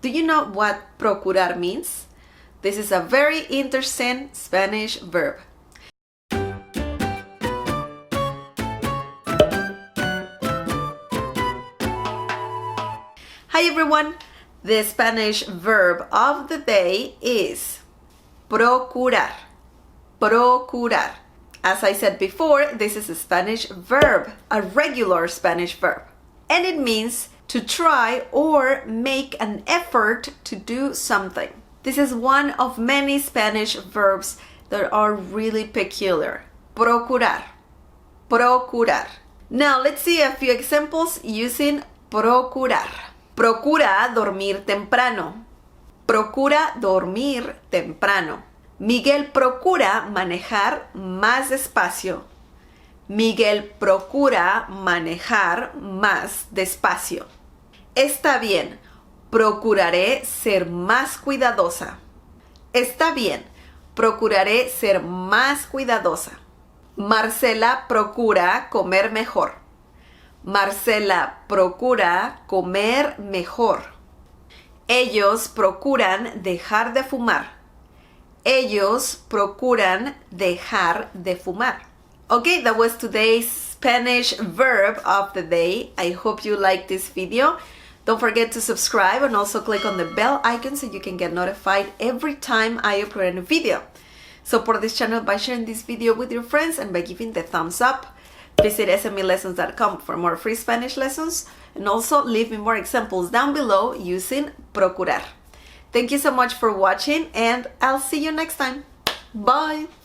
Do you know what procurar means? This is a very interesting Spanish verb. Hi everyone! The Spanish verb of the day is procurar. Procurar. As I said before, this is a Spanish verb, a regular Spanish verb. And it means to try or make an effort to do something. This is one of many Spanish verbs that are really peculiar. Procurar. Procurar. Now let's see a few examples using procurar. Procura dormir temprano. Procura dormir temprano. Miguel procura manejar más despacio. Miguel procura manejar más despacio. Está bien, procuraré ser más cuidadosa. Está bien, procuraré ser más cuidadosa. Marcela procura comer mejor. Marcela procura comer mejor. Ellos procuran dejar de fumar. Ellos procuran dejar de fumar. Okay, that was today's Spanish verb of the day. I hope you liked this video. Don't forget to subscribe and also click on the bell icon so you can get notified every time I upload a new video. Support this channel by sharing this video with your friends and by giving the thumbs up. Visit smlessons.com for more free Spanish lessons and also leave me more examples down below using procurar. Thank you so much for watching and I'll see you next time. Bye!